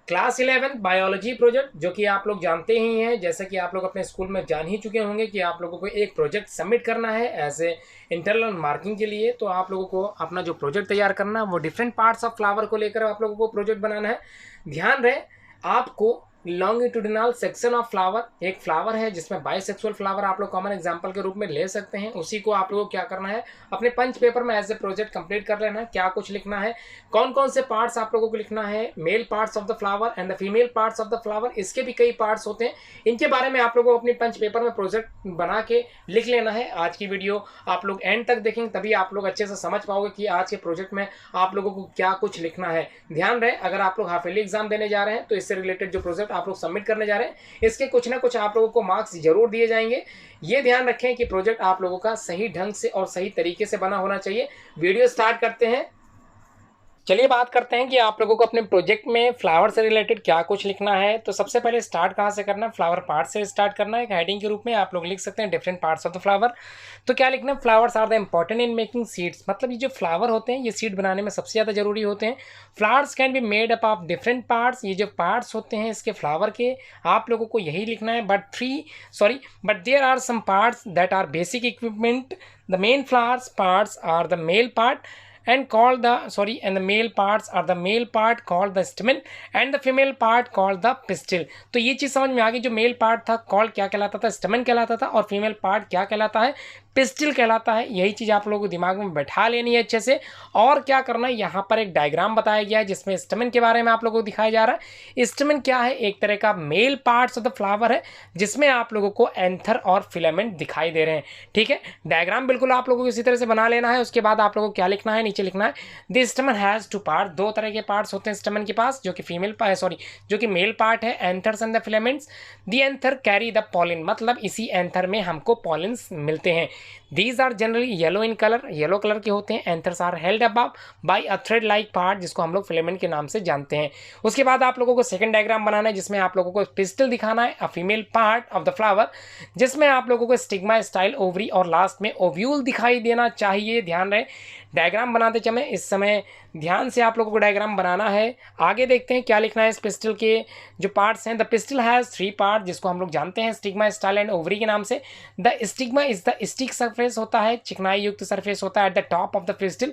Class 11 biology project, जो कि आप लोग जानते ही हैं, जैसा कि आप लोग अपने स्कूल में जान ही चुके होंगे कि आप लोगों को एक प्रोजेक्ट सबमिट करना है एज ए इंटरनल मार्किंग के लिए। तो आप लोगों को अपना जो प्रोजेक्ट तैयार करना है वो डिफरेंट पार्ट्स ऑफ फ्लावर को लेकर आप लोगों को प्रोजेक्ट बनाना है। ध्यान रहे, आपको लॉन्गिट्यूडिनल सेक्शन ऑफ फ्लावर, एक फ्लावर है जिसमें बाइसेक्सुअल फ्लावर आप लोग कॉमन एग्जांपल के रूप में ले सकते हैं, उसी को आप लोगों को क्या करना है, अपने पंच पेपर में एज ए प्रोजेक्ट कंप्लीट कर लेना है। क्या कुछ लिखना है, कौन कौन से पार्ट्स आप लोगों को लिखना है, male parts of the flower and the female parts of the flower, इसके भी कई पार्ट्स होते हैं, इनके बारे में आप लोगों को अपने पंच पेपर में प्रोजेक्ट बना के लिख लेना है। आज की वीडियो आप लोग एंड तक देखेंगे, तभी आप लोग अच्छे से समझ पाओगे कि आज के प्रोजेक्ट में आप लोगों को क्या कुछ लिखना है। ध्यान रहे, अगर आप लोग हाफ ईयरली एग्जाम देने जा रहे हैं तो इससे रिलेटेड जो प्रोजेक्ट आप लोग सबमिट करने जा रहे हैं, इसके कुछ ना कुछ आप लोगों को मार्क्स जरूर दिए जाएंगे। ये ध्यान रखें कि प्रोजेक्ट आप लोगों का सही ढंग से और सही तरीके से बना होना चाहिए। वीडियो स्टार्ट करते हैं। चलिए बात करते हैं कि आप लोगों को अपने प्रोजेक्ट में फ्लावर से रिलेटेड क्या कुछ लिखना है। तो सबसे पहले स्टार्ट कहाँ से करना है, फ्लावर पार्ट से स्टार्ट करना है। एक हेडिंग के रूप में आप लोग लिख सकते हैं different parts of the flower. तो क्या लिखना है, flowers are the important in making seeds, मतलब ये जो फ्लावर होते हैं ये सीड बनाने में सबसे ज़्यादा जरूरी होते हैं। Flowers can be made up of different parts, ये जो पार्ट्स होते हैं इसके फ्लावर के, आप लोगों को यही लिखना है। But there are some parts that are basic equipment. The main flowers parts are the male part and the male parts are the male part called the stamen and the female part called the pistil। तो ये चीज़ समझ में आ गई, जो male part था call क्या कहलाता था, स्टेमन कहलाता था, और फीमेल पार्ट क्या कहलाता है, पिस्टिल कहलाता है। यही चीज़ आप लोगों को दिमाग में बैठा लेनी है अच्छे से। और क्या करना है, यहाँ पर एक डायग्राम बताया गया है जिसमें स्टेमन के बारे में आप लोगों को दिखाया जा रहा है। स्टेमन क्या है, एक तरह का male parts of the flower है जिसमें आप लोगों को एंथर और फिलामेंट दिखाई दे रहे हैं। ठीक है, डायग्राम बिल्कुल आप लोगों को इसी तरह से बना लेना है। उसके बाद आप लोगों को क्या लिखना है, नीचे लिखना है the stamen has two part, दो तरह के पार्ट्स होते हैं स्टेमन के पास, जो कि मेल पार्ट है, anthers and the filaments. The anther carry the pollen, मतलब इसी एंथर में हमको पॉलिन्स मिलते हैं। These are generally yellow in color, yellow colour के होते हैं। Anthers are held above by a thread like part, जिसको हम लोग फिलामेंट के नाम से जानते हैं। उसके बाद आप लोगों को सेकंड डायग्राम बनाना है जिसमें आप लोगों को पिस्टल दिखाना है, a female part of the flower, जिसमें आप लोगों को स्टिग्मा स्टाइल ओवरी और लास्ट में ओव्यूल दिखाई देना चाहिए। ध्यान रहे, डायग्राम बनाते समय इस समय ध्यान से आप लोगों को डायग्राम बनाना है। आगे देखते हैं क्या लिखना है। इस पिस्टल के जो पार्ट्स हैं, द पिस्टल हैज़ 3 पार्ट, जिसको हम लोग जानते हैं स्टिग्मा स्टाइल एंड ओवरी के नाम से। The stigma is the stick surface होता है, चिकनाई युक्त सरफेस होता है at the top of the pistol,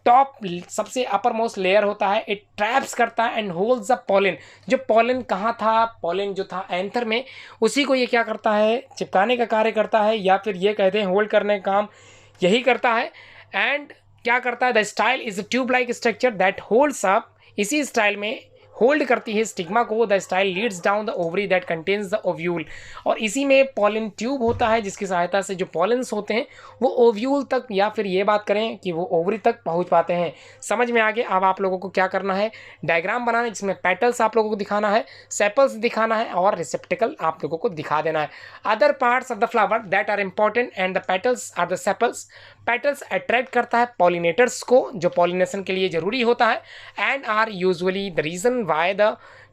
top सबसे अपर मोस्ट लेयर होता है। इट ट्रैप्स करता है एंड होल्ड्स द पॉलिन, जो पॉलिन कहाँ था, पॉलिन जो था एंथर में, उसी को ये क्या करता है, चिपकाने का कार्य करता है, या फिर ये कहते हैं होल्ड करने का काम यही करता है। एंड क्या करता है, the style is tube like structure that holds up, इसी स्टाइल में होल्ड करती है स्टिग्मा को। The style leads down the ovary that contains the ovule, और इसी में पॉलिन ट्यूब होता है जिसकी सहायता से जो पॉलिन्स होते हैं वो ओव्यूल तक, या फिर ये बात करें कि वो ओवरी तक पहुंच पाते हैं। समझ में आ गया। अब आप लोगों को क्या करना है, डायग्राम बनाना है जिसमें पेटल्स आप लोगों को दिखाना है, सेपल्स दिखाना है, और रिसेप्टिकल आप लोगों को दिखा देना है। Other parts of the flower that are important and the petals are the sepals. Petals attract करता है पॉलिनेटर्स को, जो पॉलिनेशन के लिए जरूरी होता है, and are usually the reason why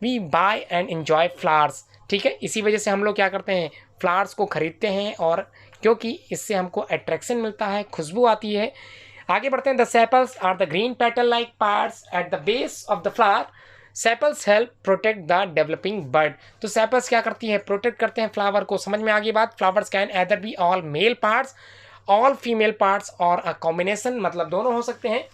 we buy and enjoy flowers. ठीक है, इसी वजह से हम लोग क्या करते हैं, फ्लावर्स को खरीदते हैं, और क्योंकि इससे हमको अट्रैक्शन मिलता है, खुशबू आती है। आगे बढ़ते हैं। The sepals are the green petal like parts at the base of the flower. Sepals help protect the developing bird. तो सेपल्स क्या करती है, प्रोटेक्ट करते हैं फ्लावर को। समझ में आ गई बात। Flowers can either be all mail parts, all female parts, और अ कॉम्बिनेशन, मतलब दोनों हो सकते हैं।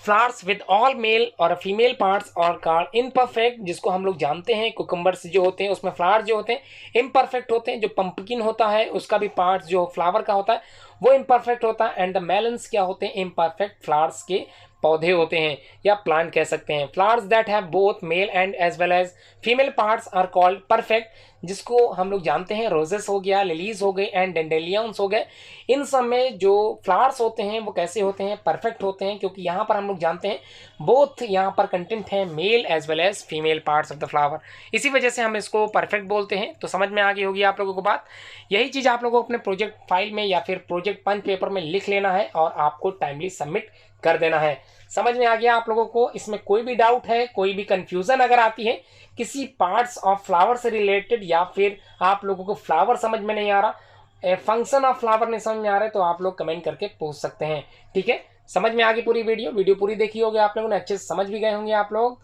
फ्लावर्स विद ऑल मेल और फीमेल पार्ट्स और कॉल्ड इम्परफेक्ट, जिसको हम लोग जानते हैं कुकुम्बर्स जो होते हैं उसमें फ्लावर जो होते हैं इम्परफेक्ट होते हैं। जो पंपकिन होता है उसका भी पार्ट्स जो फ्लावर का होता है वो इम्परफेक्ट होता है। एंड द मेलन्स क्या होते हैं, इम्परफेक्ट फ्लावर्स के पौधे होते हैं या प्लांट कह सकते हैं। Flowers that have both male and as well as female parts are called perfect, जिसको हम लोग जानते हैं रोजेस हो गया, लिलीज हो गए, एंड डेंडेलियंस हो गए। इन सब में जो फ्लावर्स होते हैं वो कैसे होते हैं, परफेक्ट होते हैं, क्योंकि यहाँ पर हम लोग जानते हैं बोथ यहाँ पर कंटेंट है male as well as female parts of the flower, इसी वजह से हम इसको परफेक्ट बोलते हैं। तो समझ में आ गई होगी आप लोगों को बात। यही चीज़ आप लोगों को अपने प्रोजेक्ट फाइल में या फिर प्रोजेक्ट पंच पेपर में लिख लेना है और आपको टाइमली सबमिट कर देना है। समझ में आ गया आप लोगों को। इसमें कोई भी डाउट है, कोई भी कंफ्यूजन अगर आती है किसी पार्ट्स ऑफ फ्लावर से रिलेटेड, या फिर आप लोगों को फ्लावर समझ में नहीं आ रहा, फंक्शन ऑफ फ्लावर नहीं समझ में आ रहा है, तो आप लोग कमेंट करके पूछ सकते हैं। ठीक है, समझ में आ गई पूरी वीडियो पूरी देखी होगी आप लोगों ने, अच्छे से समझ भी गए होंगे आप लोग।